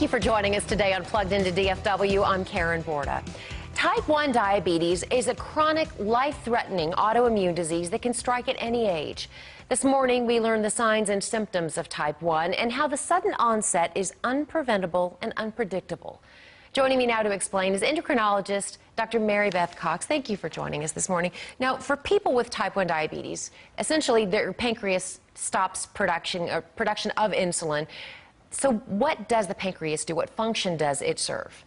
Thank you for joining us today on Plugged Into DFW. I'm Karen Borda. Type 1 diabetes is a chronic, life-threatening autoimmune disease that can strike at any age. This morning, we learned the signs and symptoms of Type 1 and how the sudden onset is unpreventable and unpredictable. Joining me now to explain is endocrinologist Dr. Mary Beth Cox. Thank you for joining us this morning. Now, for people with Type 1 diabetes, essentially their pancreas stops production of insulin. So what does the pancreas do? What function does it serve?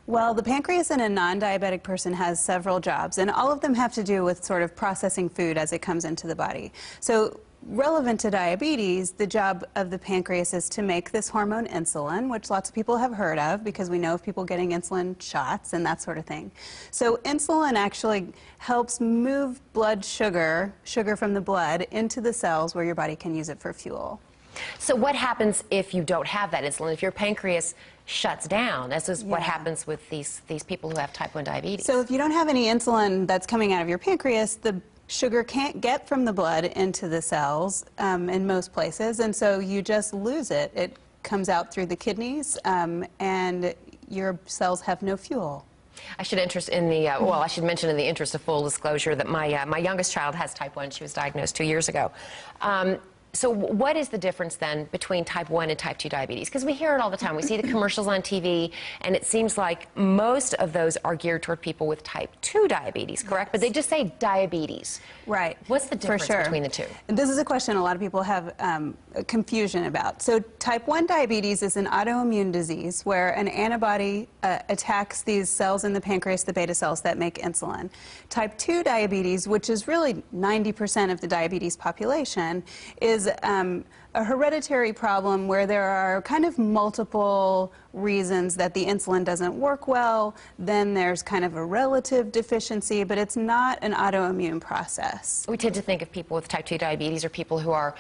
Well, the pancreas in a non-diabetic person has several jobs, and all of them have to do with sort of processing food as it comes into the body. So relevant to diabetes, the job of the pancreas is to make this hormone insulin, which lots of people have heard of because we know of people getting insulin shots and that sort of thing. So insulin actually helps move blood sugar from the blood into the cells where your body can use it for fuel. So what happens if you don't have that insulin, if your pancreas shuts down? This is what happens with these people who have Type 1 diabetes. So if you don't have any insulin that's coming out of your pancreas, the sugar can't get from the blood into the cells in most places, and so you just lose it. It comes out through the kidneys, and your cells have no fuel. I should mention in the interest of full disclosure that my youngest child has Type 1. She was diagnosed 2 years ago. So what is the difference then between Type 1 and Type 2 diabetes? Because we hear it all the time. We see the commercials on TV, and it seems like most of those are geared toward people with Type 2 diabetes, correct? Yes. But they just say diabetes. Right. What's the difference between the two? This is a question a lot of people have confusion about. So Type 1 diabetes is an autoimmune disease where an antibody attacks these cells in the pancreas, the beta cells that make insulin. Type 2 diabetes, which is really 90% of the diabetes population, is a hereditary problem where there are kind of multiple reasons that the insulin doesn't work well. Then there's kind of a relative deficiency, but it's not an autoimmune process. We tend to think of people with Type 2 diabetes or people who are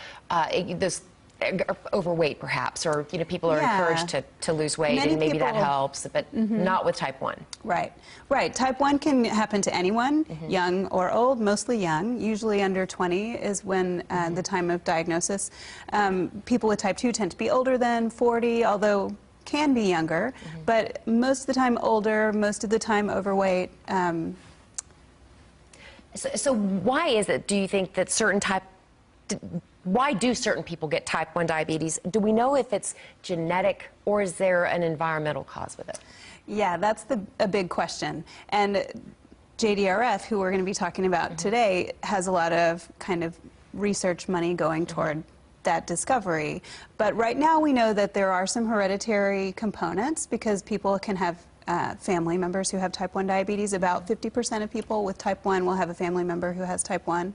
overweight, perhaps, or people are encouraged to lose weight, and maybe that helps, but not with Type 1. Right, right. Type 1 can happen to anyone, young or old, mostly young. Usually under 20 is when the time of diagnosis. People with Type 2 tend to be older than 40, although can be younger, but most of the time older, most of the time overweight. So why is it, do you think, that why do certain people get Type 1 diabetes? Do we know if it's genetic, or is there an environmental cause with it? Yeah, that's a big question. And JDRF, who we're going to be talking about today, has a lot of kind of research money going toward that discovery. But right now we know that there are some hereditary components because people can have family members who have Type 1 diabetes. About 50% of people with Type 1 will have a family member who has Type 1.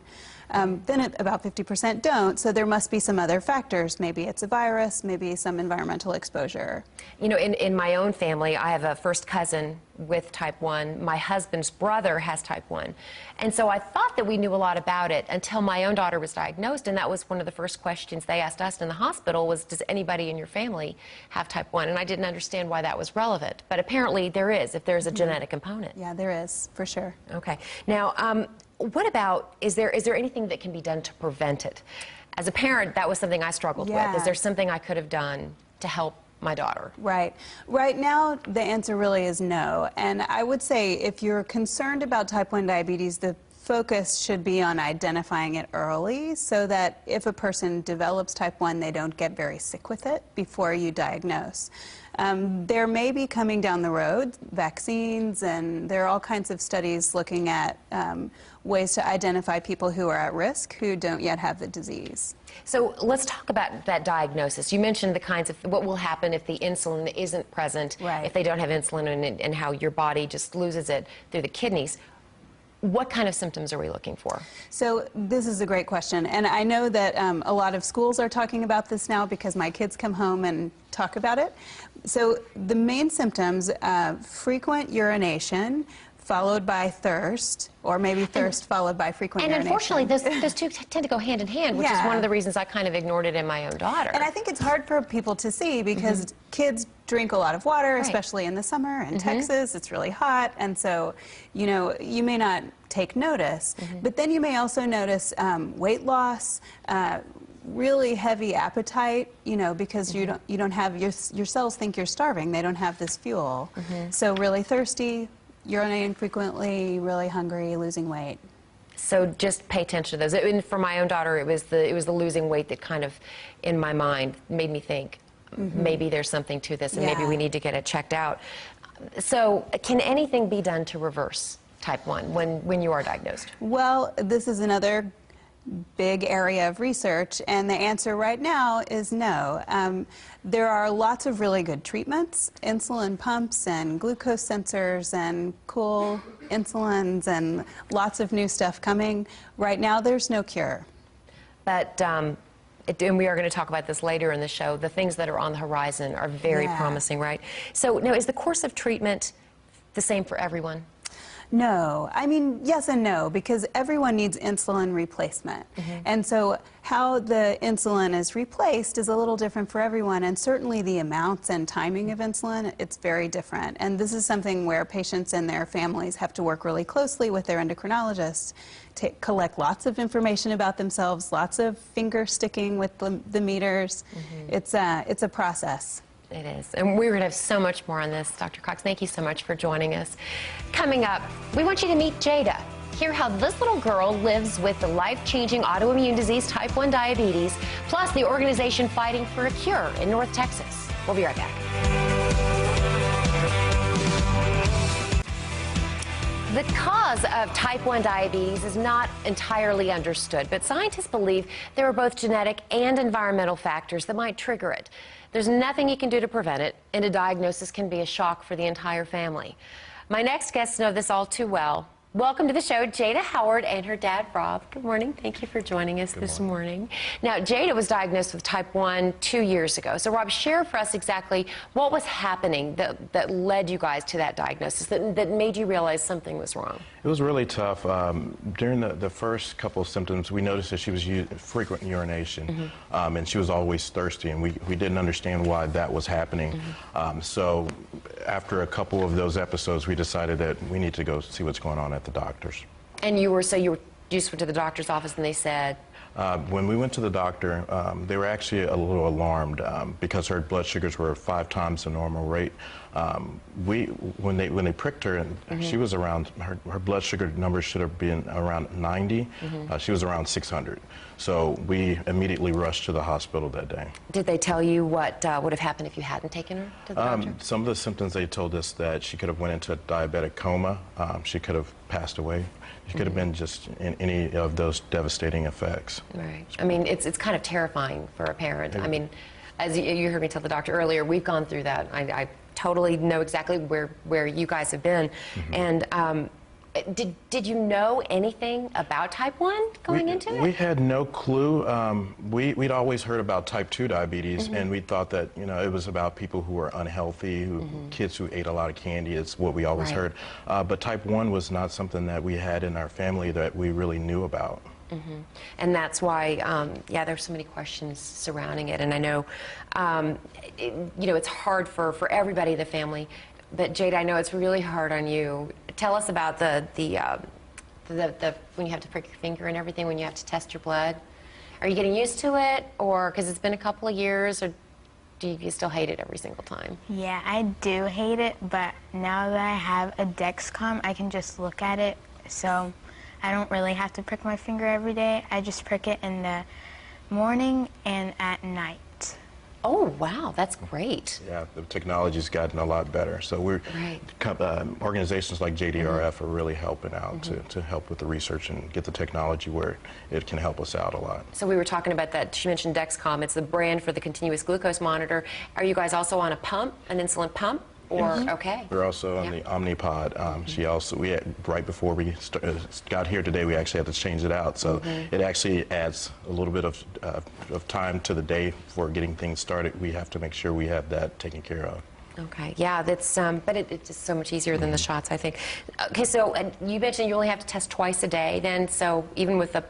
Then about 50% don't, so there must be some other factors. Maybe it's a virus, maybe some environmental exposure. You know, in my own family, I have a first cousin with Type 1. My husband's brother has Type 1. And so I thought that we knew a lot about it until my own daughter was diagnosed, and that was one of the first questions they asked us in the hospital was, does anybody in your family have Type 1? And I didn't understand why that was relevant. But apparently there is, if there's a genetic component. Yeah, there is, for sure. Okay. Now, what about, is there anything that can be done to prevent it? As a parent, that was something I struggled with. Is there something I could have done to help my daughter? Right. Right now, the answer really is no. And I would say if you're concerned about Type 1 diabetes, the focus should be on identifying it early so that if a person develops Type 1, they don't get very sick with it before you diagnose. There may be coming down the road vaccines, and there are all kinds of studies looking at ways to identify people who are at risk who don't yet have the disease. So let's talk about that diagnosis. You mentioned the kinds of what will happen if the insulin isn't present, if they don't have insulin, and how your body just loses it through the kidneys. What kind of symptoms are we looking for? So this is a great question, and I know that a lot of schools are talking about this now because my kids come home and talk about it. So the main symptoms, frequent urination, followed by thirst, or maybe thirst followed by frequent urination. And unfortunately, those two tend to go hand in hand, which is one of the reasons I kind of ignored it in my own daughter. And I think it's hard for people to see because kids drink a lot of water, especially in the summer. In Texas, it's really hot, and so, you know, you may not take notice. But then you may also notice weight loss, really heavy appetite, you know, because you don't have your cells think you're starving. They don't have this fuel. So really thirsty, urinating frequently, really hungry, losing weight. So just pay attention to those. And for my own daughter, it was the losing weight that kind of, in my mind, made me think maybe there's something to this, and maybe we need to get it checked out. So can anything be done to reverse type 1 when you are diagnosed? Well, this is another big area of research, and the answer right now is no. There are lots of really good treatments, insulin pumps and glucose sensors and cool insulins and lots of new stuff coming. Right now, there's no cure. But, and we are going to talk about this later in the show, the things that are on the horizon are very promising, right? So now, is the course of treatment the same for everyone? No. I mean, yes and no, because everyone needs insulin replacement. And so how the insulin is replaced is a little different for everyone, and certainly the amounts and timing of insulin, it's very different. And this is something where patients and their families have to work really closely with their endocrinologists to collect lots of information about themselves, lots of finger sticking with the meters. It's a process. It is. And we're going to have so much more on this. Dr. Cox, thank you so much for joining us. Coming up, we want you to meet Jada. Hear how this little girl lives with the life-changing autoimmune disease type 1 diabetes, plus the organization fighting for a cure in North Texas. We'll be right back. The cause of type 1 diabetes is not entirely understood, but scientists believe there are both genetic and environmental factors that might trigger it. There's nothing you can do to prevent it, and a diagnosis can be a shock for the entire family. My next guests know this all too well. Welcome to the show, Jada Howard and her dad, Rob. Good morning. Thank you for joining us this morning. Now, Jada was diagnosed with type 1 2 years ago. So, Rob, share for us exactly what was happening that led you guys to that diagnosis, that made you realize something was wrong. It was really tough. During the first couple of symptoms, we noticed that she was frequent urination, and she was always thirsty, and we didn't understand why that was happening. So after a couple of those episodes, we decided that we need to go see what's going on at the doctor's. And you just went to the doctor's office and they said? When we went to the doctor, they were actually a little alarmed because her blood sugars were 5 times the normal rate. When they pricked her, and she was around, her blood sugar numbers should have been around 90. She was around 600. So we immediately rushed to the hospital that day. Did they tell you what would have happened if you hadn't taken her to the doctor? Some of the symptoms, they told us that she could have went into a diabetic coma. She could have passed away. She could have been just in any of those devastating effects. Right. I mean, it's kind of terrifying for a parent. I mean, as you heard me tell the doctor earlier, we've gone through that. I totally know exactly where you guys have been. And did you know anything about type 1 going into it? We had no clue. We'd always heard about type 2 diabetes, and we thought that, you know, it was about people who were unhealthy, kids who ate a lot of candy. It's what we always heard. But type 1 was not something that we had in our family that we really knew about. And that's why, yeah, there's so many questions surrounding it. And I know, you know, it's hard for everybody in the family. But Jada, I know it's really hard on you. Tell us about the when you have to prick your finger and everything, when you have to test your blood. Are you getting used to it, or because it's been a couple of years, or do you still hate it every single time? Yeah, I do hate it, but now that I have a Dexcom, I can just look at it, so I don't really have to prick my finger every day. I just prick it in the morning and at night. Oh, wow, that's great. Yeah, the technology's gotten a lot better. So we're organizations like JDRF are really helping out to help with the research and get the technology where it can help us out a lot. So we were talking about that. She mentioned Dexcom. It's the brand for the continuous glucose monitor. Are you guys also on a pump, an insulin pump? Or, okay. We're also on the Omnipod. Right before we got here today, we actually had to change it out. So it actually adds a little bit of time to the day for getting things started. We have to make sure we have that taken care of. Okay, yeah, that's, but it's just so much easier than the shots, I think. Okay, so you mentioned you only have to test twice a day then, so even with the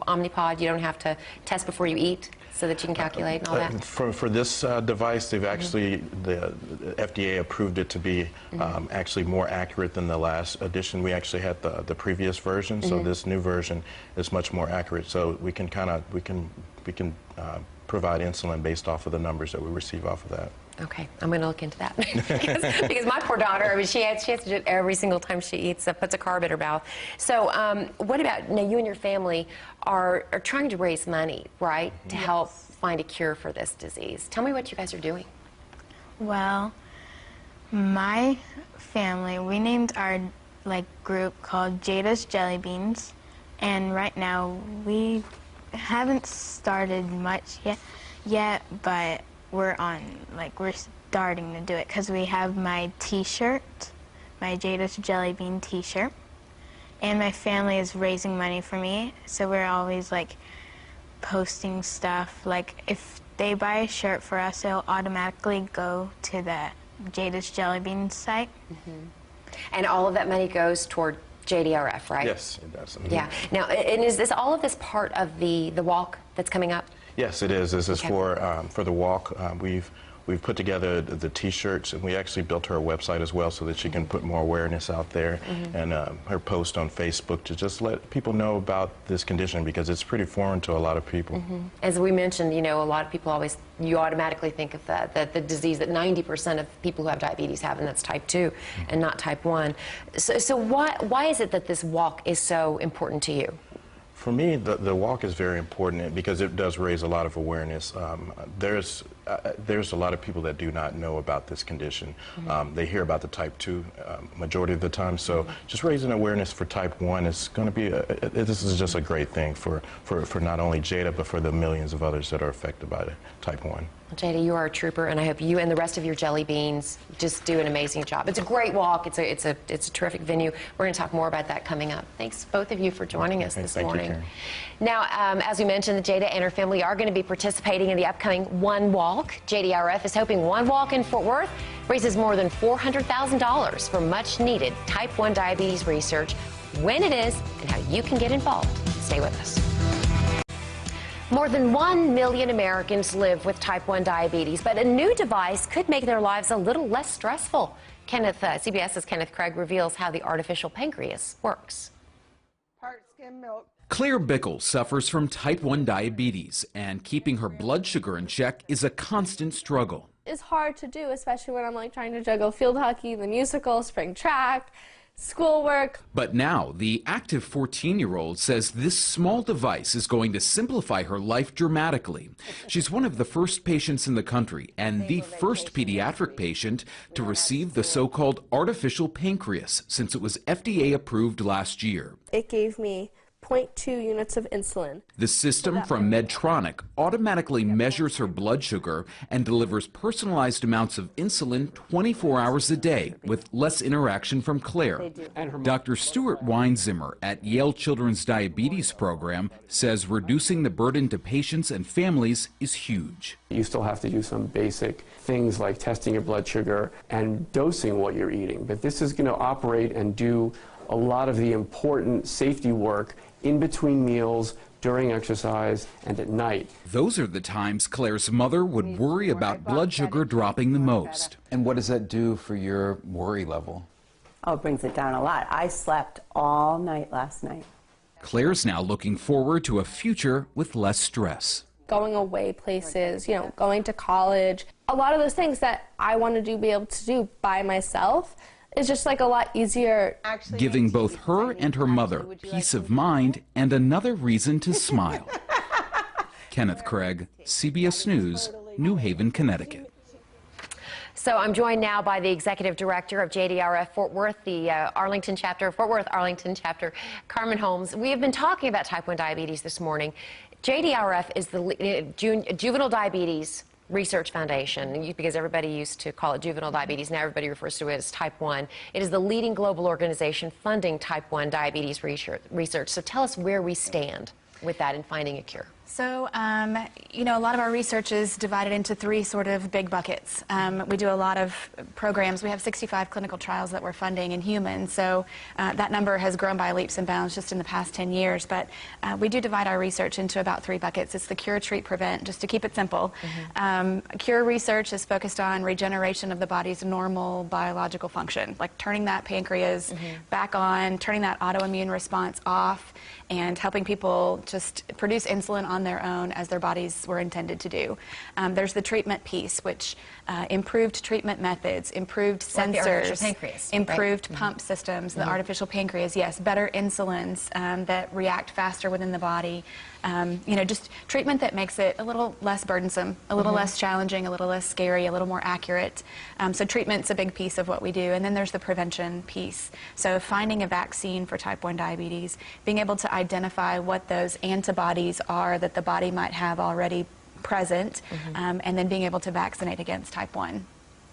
Omnipod, you don't have to test before you eat? so that you can calculate and all that? For this device, they've actually, the FDA approved it to be actually more accurate than the last edition. We actually had the previous version, so this new version is much more accurate. So we can provide insulin based off of the numbers that we receive off of that. Okay, I'm going to look into that because my poor daughter, I mean, she has to do it every single time she eats, puts a carb in her mouth. So what about, now you and your family are trying to raise money, right, to help find a cure for this disease. Tell me what you guys are doing. Well, my family, we named our group called Jada's Jelly Beans, and right now we haven't started much yet, but we're starting to do it because we have my t-shirt, my Jada's Jelly Bean t-shirt, and my family is raising money for me, so we're always posting stuff. If they buy a shirt for us, it'll automatically go to the Jada's Jelly Bean site. And all of that money goes toward JDRF, right? Yes, it does. Yeah. Now, and is all of this part of the walk that's coming up? Yes, it is. This is for the walk. We've put together the T-shirts, and we actually built her a website as well so that she can put more awareness out there, and her post on Facebook to just let people know about this condition because it's pretty foreign to a lot of people. As we mentioned, you know, a lot of people you automatically think of the disease that 90% of people who have diabetes have, and that's type 2 and not type 1. So why is it that this walk is so important to you? For me, the walk is very important because it does raise a lot of awareness. There's a lot of people that do not know about this condition. They hear about the type 2 majority of the time, so just raising awareness for type 1 is going to be, this is just a great thing for not only Jada, but for the millions of others that are affected by type 1. Well, Jada, you are a trooper, and I hope you and the rest of your Jelly Beans just do an amazing job. It's a great walk. It's a terrific venue. We're going to talk more about that coming up. Thanks, both of you, for joining us this morning. Thank you, now, as we mentioned, Jada and her family are going to be participating in the upcoming One Walk. JDRF is hoping One Walk in Fort Worth raises more than $400,000 for much-needed type 1 diabetes research. When it is and how you can get involved. Stay with us. More than 1 million Americans live with type 1 diabetes, but a new device could make their lives a little less stressful. CBS's Kenneth Craig reveals how the artificial pancreas works. Claire Bickle suffers from type 1 diabetes, and keeping her blood sugar in check is a constant struggle. It's hard to do, especially when I'm trying to juggle field hockey, the musical, spring track, schoolwork. But now, the active 14-year-old says this small device is going to simplify her life dramatically. She's one of the first patients in the country and the first pediatric patient to receive the so-called artificial pancreas since it was FDA approved last year. It gave me 0.2 units of insulin. The system from Medtronic automatically measures her blood sugar and delivers personalized amounts of insulin 24 hours a day with less interaction from Claire. Dr. Stuart Weinzimmer at Yale Children's Diabetes Program says reducing the burden to patients and families is huge. You still have to do some basic things like testing your blood sugar and dosing what you're eating, but this is going to operate and do a lot of the important safety work in between meals, during exercise, and at night. Those are the times Claire's mother would worry about blood sugar dropping the most. And what does that do for your worry level? Oh, it brings it down a lot. I slept all night last night. Claire's now looking forward to a future with less stress. Going away places, going to college, a lot of those things that I want to be able to do by myself. It's just a lot easier. Giving both her and her mother peace of mind and another reason to smile. Kenneth Craig, CBS News, New Haven, Connecticut. So I'm joined now by the executive director of JDRF Fort Worth, the Fort Worth Arlington chapter, Carmen Holmes. We have been talking about type 1 diabetes this morning. JDRF is the Juvenile Diabetes Research Foundation, because everybody used to call it juvenile diabetes. Now everybody refers to it as type 1. It is the leading global organization funding type 1 diabetes research. So tell us where we stand with that in finding a cure. So, you know, a lot of our research is divided into three sort of big buckets. We do a lot of programs. We have 65 clinical trials that we're funding in humans, so that number has grown by leaps and bounds just in the past 10 years. But we do divide our research into about three buckets. It's the cure, treat, prevent, just to keep it simple. Cure research is focused on regeneration of the body's normal biological function, like turning that pancreas back on, turning that autoimmune response off, and helping people just produce insulin on their own as their bodies were intended to do. There's the treatment piece, which improved treatment methods, improved sensors, like the artificial pancreas, improved pump systems, the artificial pancreas, yes, better insulins that react faster within the body. You know, just treatment that makes it a little less burdensome, a little less challenging, a little less scary, a little more accurate. So treatment's a big piece of what we do. And then there's the prevention piece. So finding a vaccine for type 1 diabetes, being able to identify what those antibodies are that the body might have already present, and then being able to vaccinate against type 1.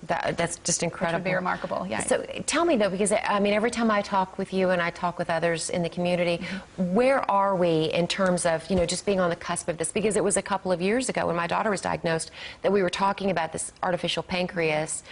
That's just incredible. Which would be remarkable, yeah. So tell me, though, because, I mean, every time I talk with you and I talk with others in the community, where are we in terms of, you know, just being on the cusp of this? Because it was a couple of years ago when my daughter was diagnosed that we were talking about this artificial pancreas,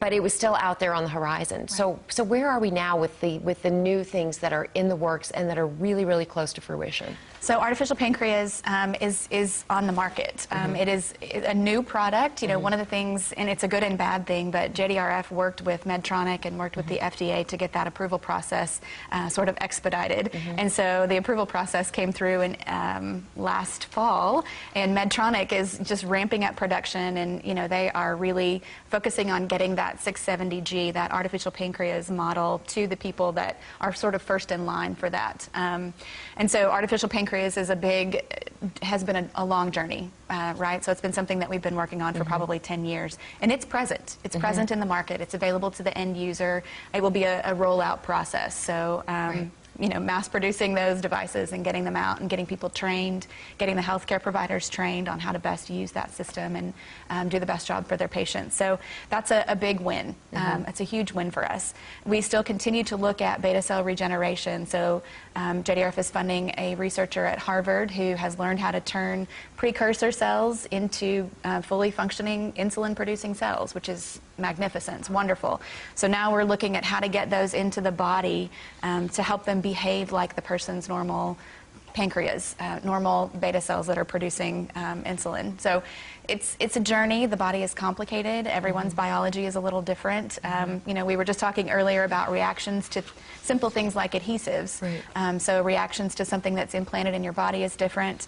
but it was still out there on the horizon. Right. So where are we now with the new things that are in the works and that are really, really close to fruition? So artificial pancreas is on the market. It is a new product. You know, one of the things, and it's a good and bad thing, but JDRF worked with Medtronic and worked with the FDA to get that approval process sort of expedited. And so the approval process came through in last fall, and Medtronic is just ramping up production, and you know, they are really focusing on getting that 670G, that artificial pancreas model, to the people that are sort of first in line for that. And so artificial pancreas has been a long journey, right? So it's been something that we've been working on for probably 10 years. And it's present. It's present in the market. It's available to the end user. It will be a rollout process. So, you know, mass producing those devices and getting them out and getting people trained, getting the healthcare providers trained on how to best use that system and do the best job for their patients. So that's a big win. It's a huge win for us. We still continue to look at beta cell regeneration. So JDRF is funding a researcher at Harvard who has learned how to turn precursor cells into fully functioning insulin-producing cells, which is magnificent. It's wonderful. So now we're looking at how to get those into the body to help them behave like the person's normal pancreas, normal beta cells that are producing insulin. So it's a journey. The body is complicated. Everyone's biology is a little different. You know, we were just talking earlier about reactions to simple things like adhesives. So reactions to something that's implanted in your body is different.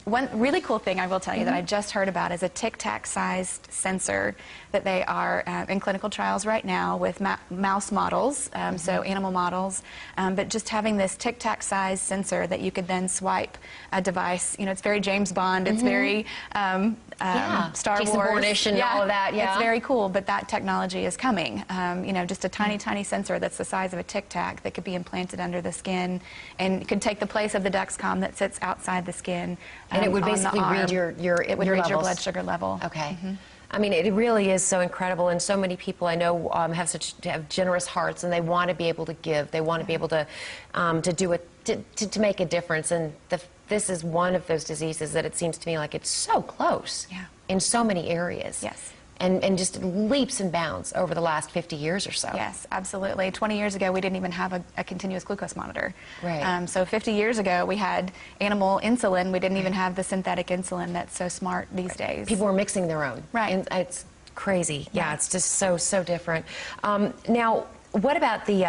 One really cool thing I will tell you that I just heard about is a tic-tac-sized sensor that they are in clinical trials right now with mouse models, so animal models, but just having this tic-tac-sized sensor that you could then swipe a device. You know, it's very James Bond. It's very Star Wars and all of that. Yeah, it's very cool. But that technology is coming. You know, just a tiny, tiny sensor that's the size of a Tic Tac that could be implanted under the skin and could take the place of the Dexcom that sits outside the skin. And it would basically read your your blood sugar level. Okay. I mean, it really is so incredible, and so many people I know have generous hearts, and they want to be able to give. They want to be able to do it to make a difference. And this is one of those diseases that it seems to me like it's so close in so many areas. Yes. And just leaps and bounds over the last 50 years or so. Yes, absolutely. 20 years ago, we didn't even have a continuous glucose monitor. Right. So 50 years ago, we had animal insulin. We didn't even have the synthetic insulin that's so smart these days. People were mixing their own. Right. And it's crazy. Yeah, it's just so different. Now, what about the...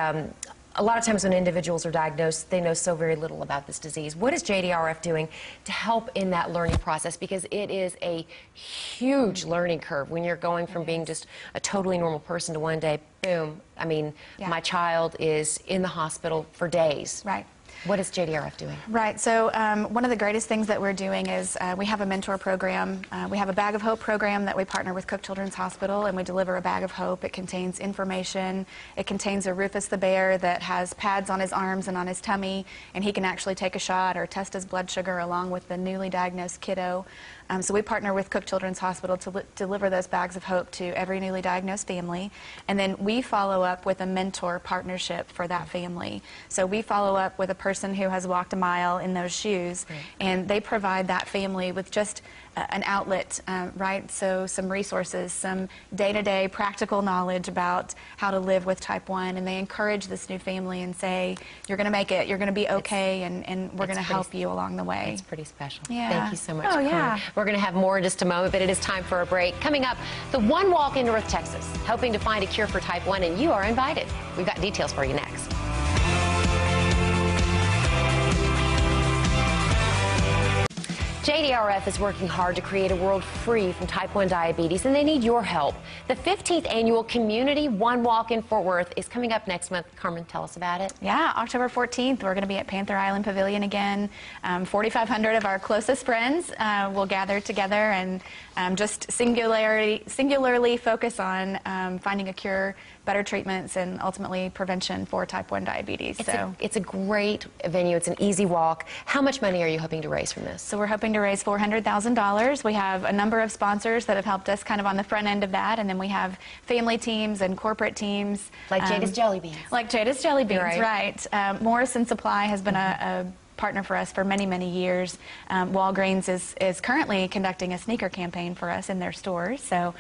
a lot of times when individuals are diagnosed, they know so very little about this disease. What is JDRF doing to help in that learning process? Because it is a huge learning curve when you're going from being just a totally normal person to one day, boom, I mean, my child is in the hospital for days. Right. What is JDRF doing? Right. So one of the greatest things that we're doing is we have a mentor program. We have a Bag of Hope program that we partner with Cook Children's Hospital, and we deliver a Bag of Hope. It contains information. It contains a Rufus the bear that has pads on his arms and on his tummy, and he can actually take a shot or test his blood sugar along with the newly diagnosed kiddo. So we partner with Cook Children's Hospital to deliver those Bags of Hope to every newly diagnosed family. And then we follow up with a mentor partnership for that family. So we follow up with a person who has walked a mile in those shoes, and they provide that family with just an outlet, right? So some resources, some day-to-day practical knowledge about how to live with type 1, and they encourage this new family and say, you're going to make it, you're going to be okay, and we're going to help you along the way. It's pretty special. Yeah. Thank you so much, Oh, Carmen. yeah. We're going to have more in just a moment, but it is time for a break. Coming up, the One Walk in North Texas, hoping to find a cure for type 1, and you are invited. We've got details for you next. JDRF is working hard to create a world free from type 1 diabetes, and they need your help. The 15th annual Community One Walk in Fort Worth is coming up next month. Carmen, tell us about it. Yeah, October 14th, we're going to be at Panther Island Pavilion again. 4,500 of our closest friends will gather together and just singularly focus on finding a cure, better treatments, and ultimately prevention for type 1 diabetes. It's a great venue. It's an easy walk. How much money are you hoping to raise from this? So we're hoping to raise $400,000. We have a number of sponsors that have helped us kind of on the front end of that, and then we have family teams and corporate teams. Like Jada's Jelly Beans. Like Jada's Jelly Beans, right. Morrison Supply has been a partner for us for many, many years. Walgreens is currently conducting a sneaker campaign for us in their stores. So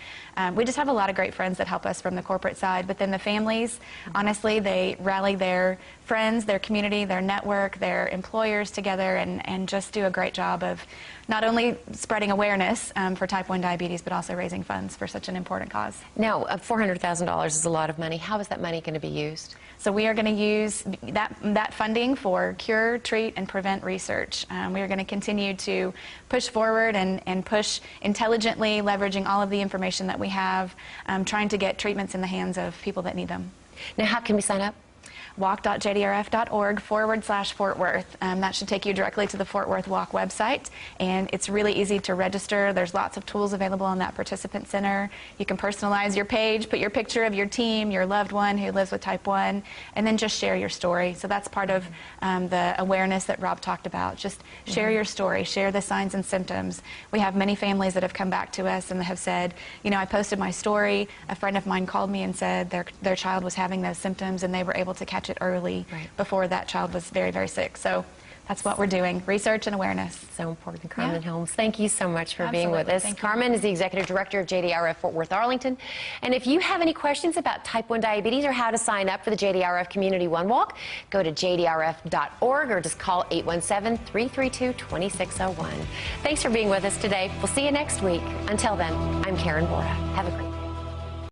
we just have a lot of great friends that help us from the corporate side. But then the families, honestly, they rally their friends, their community, their network, their employers together and just do a great job of not only spreading awareness for type 1 diabetes, but also raising funds for such an important cause. Now, $400,000 is a lot of money. How is that money going to be used? So we are going to use that funding for cure, treat, and prevent research. We are going to continue to push forward and push intelligently, leveraging all of the information that we have, trying to get treatments in the hands of people that need them. Now, how can we sign up? walk.jdrf.org/Fort Worth. That should take you directly to the Fort Worth Walk website, and it's really easy to register. There's lots of tools available on that participant center. You can personalize your page, put your picture of your team, your loved one who lives with type 1, and then just share your story. So that's part of the awareness that Rob talked about. Just share your story, share the signs and symptoms. We have many families that have come back to us and have said, you know, I posted my story, a friend of mine called me and said their child was having those symptoms and they were able to catch it early before that child was very, very sick. So that's what we're doing, research and awareness. So important. Carmen Holmes, thank you so much for being Absolutely. with us. Carmen is the Executive Director of JDRF Fort Worth Arlington. And if you have any questions about type 1 diabetes or how to sign up for the JDRF Community One Walk, go to jdrf.org or just call 817-332-2601. Thanks for being with us today. We'll see you next week. Until then, I'm Karen Bora. Have a great